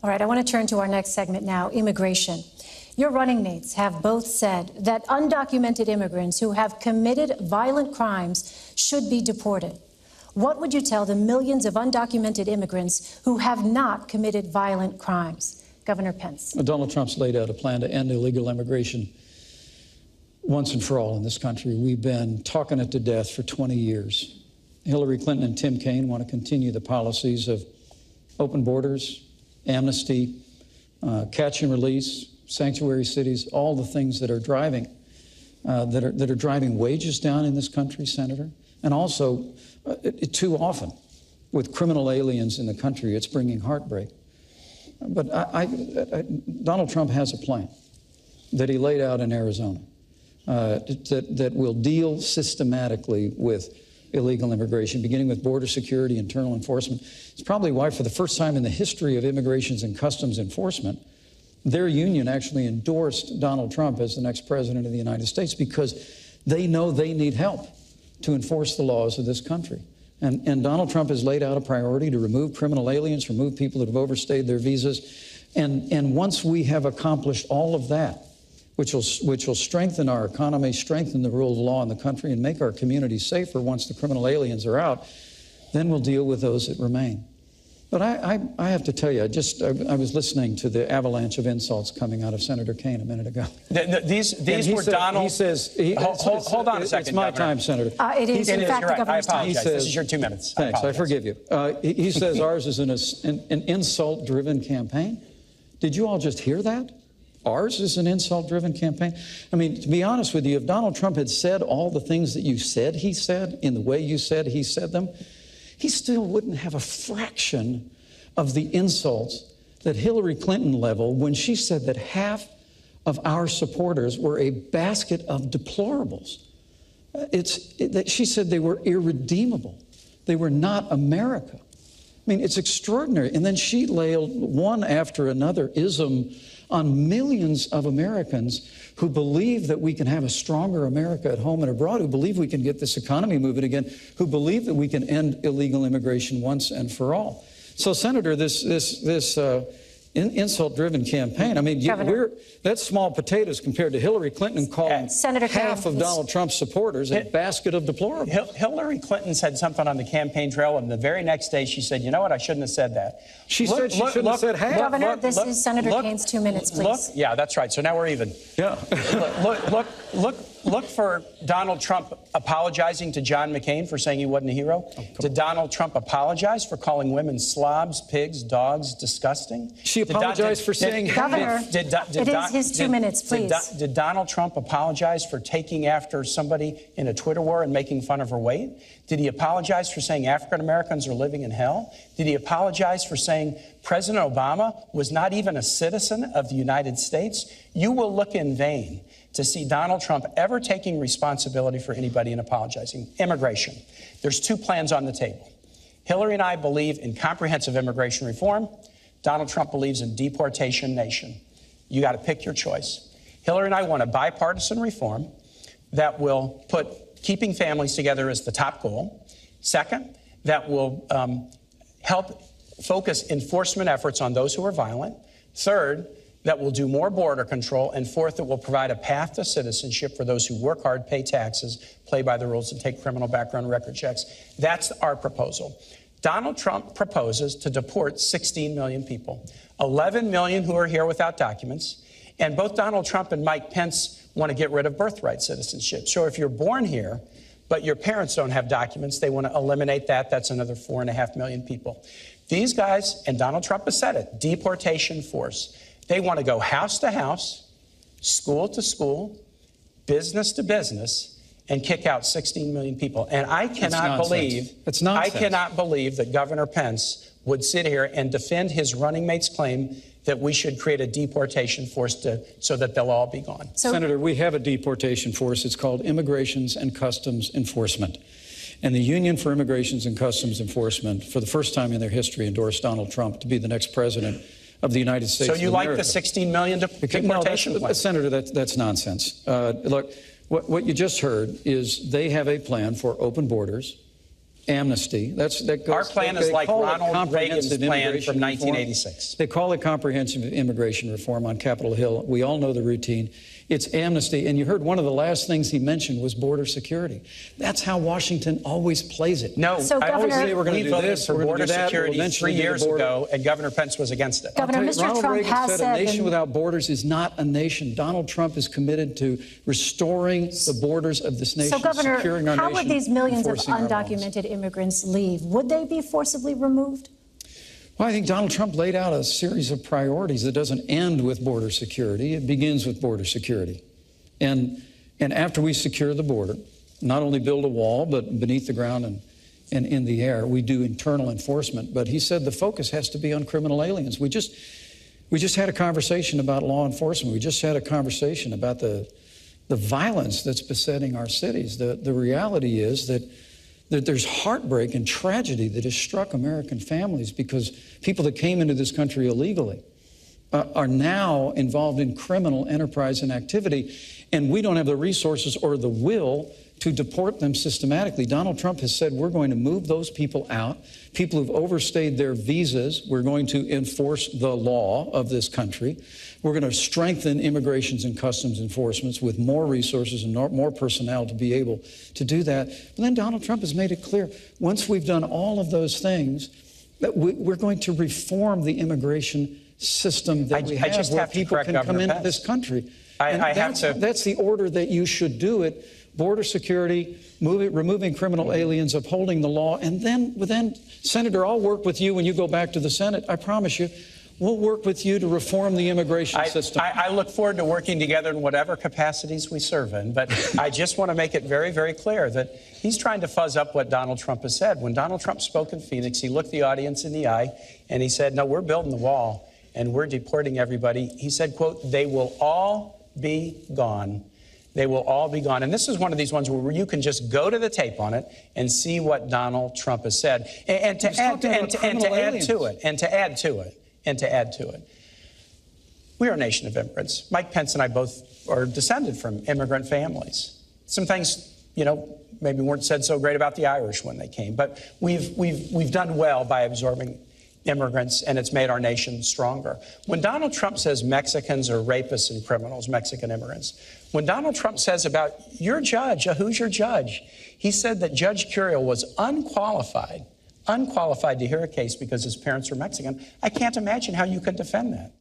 All right, I want to turn to our next segment now, immigration. Your running mates have both said that undocumented immigrants who have committed violent crimes should be deported. What would you tell the millions of undocumented immigrants who have not committed violent crimes? Governor Pence. Well, Donald Trump's laid out a plan to end illegal immigration once and for all in this country. We've been talking it to death for 20 years. Hillary Clinton and Tim Kaine want to continue the policies of open borders, amnesty, catch and release, sanctuary cities, all the things that are driving wages down in this country, Senator. And also, too often, with criminal aliens in the country, it's bringing heartbreak. But Donald Trump has a plan that he laid out in Arizona that will deal systematically with illegal immigration, beginning with border security, internal enforcement. It's probably why, for the first time in the history of Immigrations and Customs Enforcement, their union actually endorsed Donald Trump as the next president of the United States, because they know they need help to enforce the laws of this country. And Donald Trump has laid out a priority to remove criminal aliens, remove people that have overstayed their visas. And once we have accomplished all of that, which will strengthen our economy, strengthen the rule of law in the country, and make our communities safer once the criminal aliens are out, then we'll deal with those that remain. But I have to tell you, I was listening to the avalanche of insults coming out of Senator Kaine a minute ago. These were Donald. He says, hold on a second. It's my Governor. Time, Senator. It is, in fact, the governor's time. I apologize. This is your 2 minutes. Thanks. I forgive you. He says ours is an insult-driven campaign. Did you all just hear that? Ours is an insult-driven campaign. I mean, to be honest with you, if Donald Trump had said all the things that you said he said in the way you said he said them, he still wouldn't have a fraction of the insults that Hillary Clinton leveled when she said that half of our supporters were a basket of deplorables. She said they were irredeemable. They were not America. I mean, it's extraordinary. And then she laid one after another ism on millions of Americans who believe that we can have a stronger America at home and abroad, who believe we can get this economy moving again, who believe that we can end illegal immigration once and for all. So, Senator, this insult-driven campaign, I mean, that's small potatoes compared to Hillary Clinton calling half of Donald Trump's supporters a basket of deplorables. Hillary Clinton said something on the campaign trail, and the very next day she said, you know what, I shouldn't have said that. She said she shouldn't have said half. Governor, this is Senator Kaine's 2 minutes, please. Yeah, that's right. So now we're even. Yeah. Look for Donald Trump apologizing to John McCain for saying he wasn't a hero. Did Donald Trump apologize for calling women slobs, pigs, dogs, disgusting? She apologized for saying Governor, it is his 2 minutes, please. Did Donald Trump apologize for taking after somebody in a Twitter war and making fun of her weight? Did he apologize for saying African Americans are living in hell? Did he apologize for saying President Obama was not even a citizen of the United States? You will look in vain to see Donald Trump ever taking responsibility for anybody and apologizing. Immigration. There's 2 plans on the table. Hillary and I believe in comprehensive immigration reform. Donald Trump believes in deportation nation. You got to pick your choice. Hillary and I want a bipartisan reform that will put keeping families together as the top goal. Second, that will help focus enforcement efforts on those who are violent. Third, that will do more border control. And fourth, that will provide a path to citizenship for those who work hard, pay taxes, play by the rules, and take criminal background record checks. That's our proposal. Donald Trump proposes to deport 16 million people, 11 million who are here without documents. And both Donald Trump and Mike Pence want to get rid of birthright citizenship. So if you're born here, but your parents don't have documents, they want to eliminate that. That's another 4.5 million people. These guys, and Donald Trump has said it, deportation force. They want to go house to house, school to school, business to business, and kick out 16 million people. And I cannot believe that Governor Pence would sit here and defend his running mate's claim that we should create a deportation force so that they'll all be gone. Senator, we have a deportation force. It's called Immigrations and Customs Enforcement. And the Union for Immigrations and Customs Enforcement, for the first time in their history, endorsed Donald Trump to be the next president of the United States. So you like the 16 million deportation plan? Senator, that's nonsense. Look, what you just heard is they have a plan for open borders, amnesty. That goes, Our plan is like Ronald Reagan's plan from reform. 1986. They call it comprehensive immigration reform on Capitol Hill. We all know the routine. It's amnesty. And you heard one of the last things he mentioned was border security. That's how Washington always plays it. No, so I always Governor, say we're going to do this, for border security we'll 3 years ago, and Governor Pence was against it. Governor, Mr. Ronald Trump Reagan has said a nation in- without borders is not a nation. Donald Trump is committed to restoring the borders of this nation, So, Governor, securing our how nation, would these millions of enforcing our laws. undocumented immigrants leave? Would they be forcibly removed? Well, I think Donald Trump laid out a series of priorities that doesn't end with border security. It begins with border security. And after we secure the border, not only build a wall, but beneath the ground and in the air, we do internal enforcement. But he said the focus has to be on criminal aliens. We just had a conversation about law enforcement. We just had a conversation about the violence that's besetting our cities. The reality is that there's heartbreak and tragedy that has struck American families because people that came into this country illegally are now involved in criminal enterprise and activity, and we don't have the resources or the will to deport them systematically. Donald Trump has said we're going to move those people out, people who've overstayed their visas. We're going to enforce the law of this country. We're going to strengthen immigrations and customs enforcements with more resources and more personnel to be able to do that. But then Donald Trump has made it clear, once we've done all of those things, that we're going to reform the immigration system that we have, where people can come into this country. That's the order that you should do it. Border security, removing criminal aliens, upholding the law, and then, Senator, I'll work with you when you go back to the Senate. I promise you, we'll work with you to reform the immigration system. I look forward to working together in whatever capacities we serve in, but I just want to make it very, very clear that he's trying to fuzz up what Donald Trump has said. When Donald Trump spoke in Phoenix, he looked the audience in the eye and he said, no, we're building the wall and we're deporting everybody. He said, quote, they will all be gone. They will all be gone. And this is one of these ones where you can just go to the tape on it and see what Donald Trump has said. And to add to it, we are a nation of immigrants. Mike Pence and I both are descended from immigrant families. Some things, maybe weren't said so great about the Irish when they came, but we've done well by absorbing immigrants, and it's made our nation stronger. When Donald Trump says Mexicans are rapists and criminals, Mexican immigrants, when Donald Trump says about your judge, who's your judge, he said that Judge Curiel was unqualified to hear a case because his parents are Mexican. I can't imagine how you could defend that.